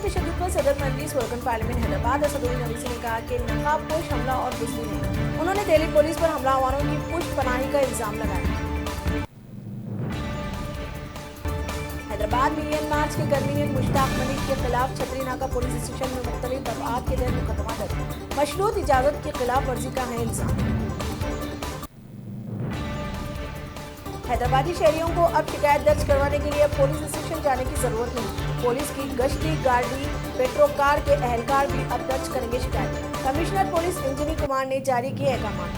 तशद्दुद पर सदर मजलिस working parliament Hyderabad Asaduddin Owaisi ने कहा कि नकाबपोश हमला और बुजदिल है। उन्होंने दिल्ली पुलिस पर हमलावरों की पुष्ट पनाही का इल्जाम लगाया। हैदराबाद मिलियन मार्च के कन्वीनर मुश्ताक मलिक के खिलाफ छतरी नाका पुलिस स्टेशन में मुख्तलिफ दफात के तहत मुकदमा दर्ज। मशरूत इजाजत की खिलाफ वर्जी का है इल्जाम। हैदराबादी शहरियों को अब शिकायत दर्ज करवाने के लिए पुलिस स्टेशन जाने की जरूरत नहीं। पुलिस की गश्ती गाड़ी पेट्रोकार के एहलकार भी अब दर्ज करेंगे शिकायत। कमिश्नर पुलिस इंजीनियर कुमार ने जारी किए अहकाम।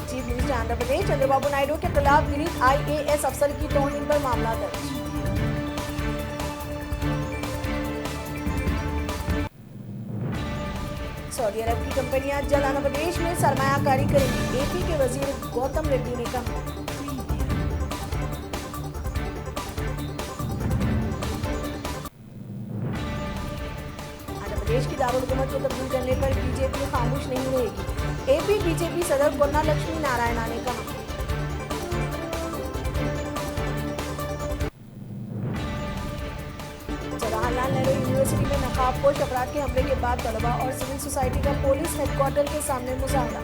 चीफ मिनिस्टर आंध्र प्रदेश चंद्रबाबू नायडू के खिलाफ पीड़ित IAS अफसर की तौहीन पर मामला दर्ज। सऊदी अरब की कंपनियां जल्द आंध्र प्रदेश में सरमायाकारी करेंगी। AP के वजीर गौतम रेड्डी ने कहा। आंध्र प्रदेश की दारुल हुकूमत को तब्दील करने पर BJP खामोश नहीं रहेगी। AP BJP सदर कोन्ना लक्ष्मी नारायणा ने कहा। जवाहरलाल नेहरू यूनिवर्सिटी में नकाबपोश अपराध के हमले के बाद तलबा और सिविल सोसाइटी का पुलिस हेडक्वार्टर के सामने मुजाहरा।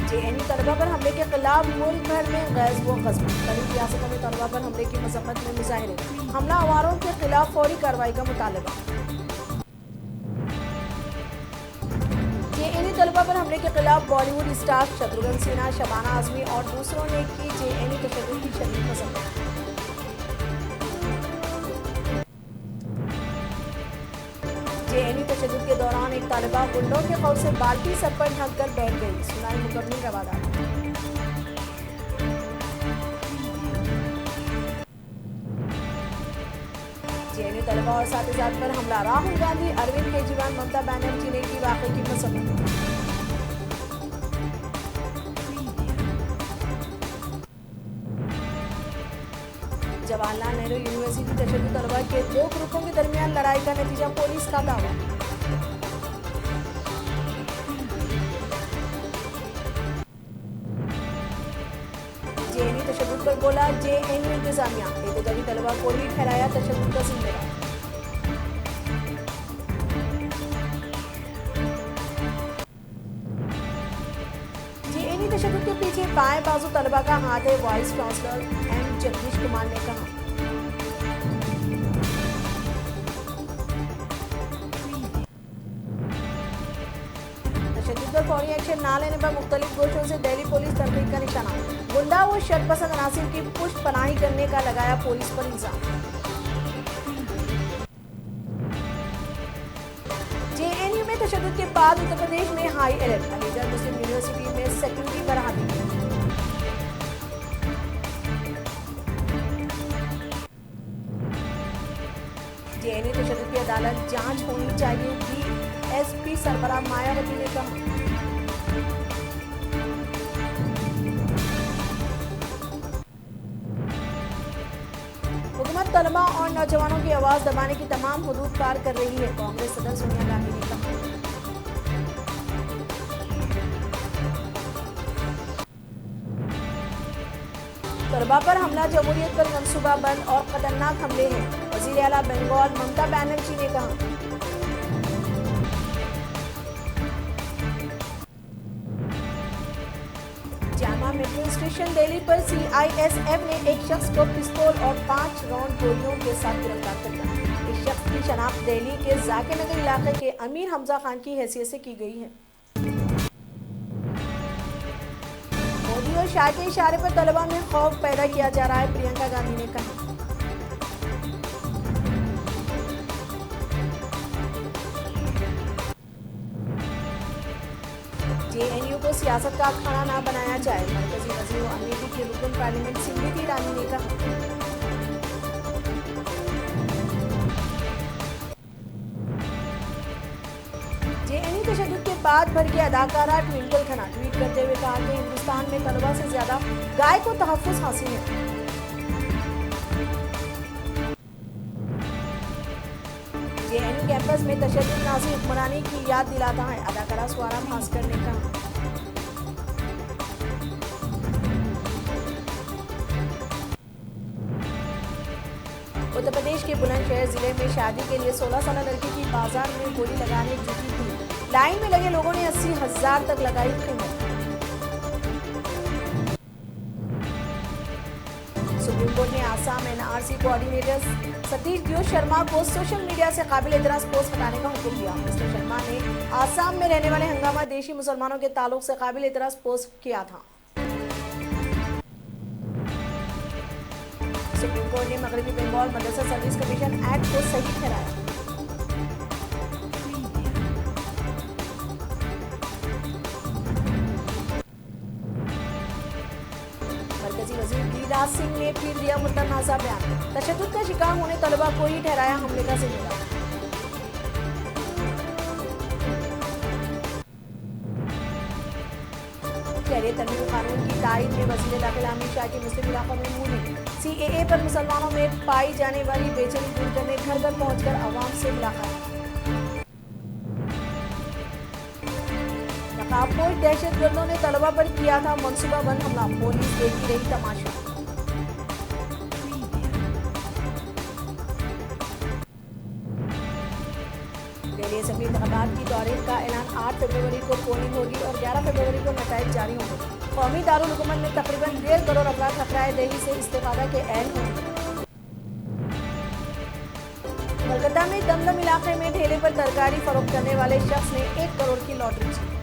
JNU तलबा पर हमले के खिलाफ मुल्क भर में गैज़ व क़स्म। कई रियासतों में तलबा पर हमले की मजम्मत में मुजाहरे। हमलावरों के खिलाफ फौरी कार्रवाई का मुतालबा। JNU तलबा पर हमले के खिलाफ बॉलीवुड स्टार शत्रुघ्न सिन्हा, शबाना आजमी और दूसरों ने की JNU तशद्दुद की शदीद मजम्मत। JNU तशद्दुद के दौरान एक तालिबा गुंडों के खौफ से बाल्टी सर पर ढक कर बैठ गई। सुनाई मुकम्मल रवादार। JNU तलबा और साथीजात पर हमला। राहुल गांधी, अरविंद केजरीवाल, ममता बनर्जी ने की वाक़े की मजम्मत। जवाहरलाल नेहरू यूनिवर्सिटी तशद्दुद तलबा के 2 ग्रुपों के दरमियान लड़ाई का नतीजा पुलिस का दावा। JNU तशद्दुद पर बोला JNU इंतजामिया। एहतजाजी तलबा को ही ठहराया तशद्दुद का जिम्मेदार। JNU तशद्दुद के पीछे बाएं बाजू तलबा का हाथ है। Vice chancellor M Jagdish Kumar ने कहा। तशद्दुद पर फौरी एक्शन न लेने पर मुख्तलिफ गोशों से दिल्ली पुलिस तहकीक का निशाना। गुंडा व शरपसंद अनासिर की पुष्ट पनाही करने का लगाया पुलिस पर इल्जाम। JNU में तशद्दुद के बाद उत्तर प्रदेश में हाई अलर्ट। अलीगढ़ मुस्लिम यूनिवर्सिटी में सिक्योरिटी बढ़ा दी। JNU तशद्दुद की अदालत जांच होनी चाहिए। DSP सरबराह मायावती ने कहा। हुकूमत तलबा और नौजवानों की आवाज दबाने की तमाम हुदूद पार कर रही है। कांग्रेस सदर सोनिया गांधी ने कहा। तलबा पर हमला जमहूरियत पर मंसूबा बंद और खतरनाक हमले हैं। वज़ीर आला बंगाल ममता बनर्जी ने कहा। जामा मेट्रो स्टेशन दिल्ली पर CISF ने एक शख्स को पिस्तौल और 5 राउंड गोलियों के साथ गिरफ्तार कर लिया। इस शख्स की शनाख्त दिल्ली के जाकिर नगर इलाके के अमीर हमजा खान की हैसियत से की गई है। मोदी और शाह के इशारे पर तलबा में खौफ पैदा किया जा रहा है। प्रियंका गांधी ने कहा। JNU को सियासत का अखाड़ा ना बनाया जाए। मरकजी वज़ीर व अमेठी के रुकन पार्लियामेंट स्मृति ईरानी ने कहा। JNU तशद्दुद के बाद भर के अदाकारा ट्विंकल खन्ना ट्वीट करते हुए कहा कि हिंदुस्तान में तलबा से ज्यादा गाय को तहफ़्फ़ुज़ हासिल है। JNU कैंपस में तशद्दुद नाज़ी हुक्मरानी की याद दिलाता है। अदाकारा स्वारा भास्कर ने कहा। उत्तर प्रदेश के बुलंदशहर जिले में शादी के लिए 16 साल लड़की की बाजार में गोली लगाने जुटी थी। लाइन में लगे लोगों ने 80,000 तक लगाई कीमत। सुप्रीम कोर्ट ने आसाम एनआरसी कोऑर्डिनेटर सतीश दियो शर्मा को सोशल मीडिया से काबिल एतराज पोस्ट हटाने का हुक्म दिया। मिस्टर शर्मा ने आसाम में रहने वाले हंगामा देशी मुसलमानों के ताल्लुक से काबिल एतराज पोस्ट किया था। सुप्रीम कोर्ट ने मगरबी बंगाल मदरसा सर्विस कमीशन एक्ट को सही ठहराया। मरकजी वजीर गिरिराज सिंह ने फिर दिया मुतनाज़ा बयान। तशद्दुद का शिकार होने तलबा को ही ठहराया हमले का जिम्मेदार। शहरी तरमीम कानून की तारीफ में वज़ीर दाखिला अमित शाह की मुस्लिम इलाकों में मुहिम। सीएए पर मुसलमानों में पाई जाने वाली बेचैनी दूर करने घर घर पहुंचकर आवाम से मुलाकात। नकाबपोश दहशतगर्दों ने तलबा पर किया था मनसूबाबंद हमला, पुलिस देखती रही तमाशा। दिल्ली असेंबली इंतखाबात की तारीख का ऐलान 8 फरवरी को पोलिंग होगी और 11 फरवरी को नतीजे जारी होंगे। कौमी दारुल हुकूमत में तकरीबन 1.5 करोड़ अफराद खतराए दही से इस्तेफादा के ऐन होंगे। कोलकाता में दमदम इलाके में ठेले पर तरकारी फरोख्त करने वाले शख्स ने 1 करोड़ की लॉटरी जीती।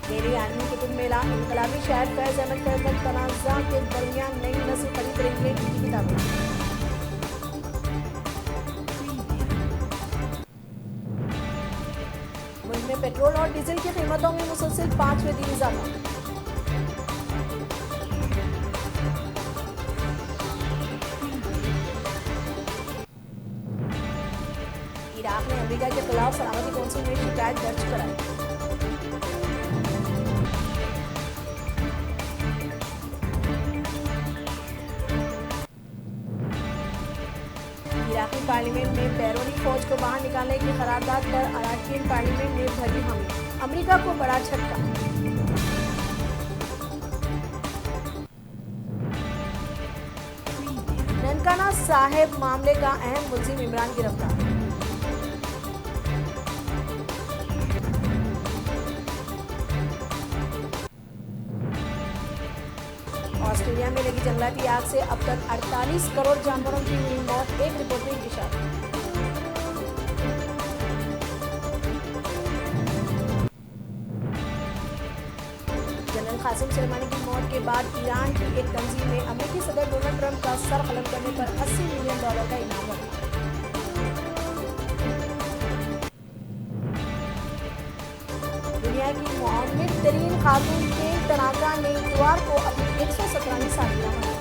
दिल्ली आलमी कुतुब मेला इनकलाबी शायर फैज अहमद फैज तनाज़ा के दरमियान नई नस्ल खरीद रही है की किताबें। मुल्क में पेट्रोल और डीजल की कीमतों में मुसलसल 5वें दिन इजाफा। इराक ने अमेरिका के खिलाफ सलामती कौंसिल में शिकायत दर्ज कराई। इराकी पार्लियामेंट में बैरूनी फौज को बाहर निकालने की करारदाद पर अराकीन पार्लियामेंट ने भरी हामी। अमेरिका को बड़ा झटका। ननकाना साहिब मामले का अहम मुलजिम इमरान गिरफ्तार। ऑस्ट्रेलिया में लगी जंगलाती आग से अब तक 48 करोड़ जानवरों की हुई मौत, एक रिपोर्ट में इशारा। जनरल कासिम सुलेमानी की मौत के बाद ईरान की एक तंजीम में अमेरिकी सदर डोनाल्ड ट्रंप का सर कलम करने पर $80 मिलियन का इनाम रखा। दुनिया की मुआविन तरीन खातून के तनाज़ा ने इतवार को अपनी 117वीं सालगिरह मनाई।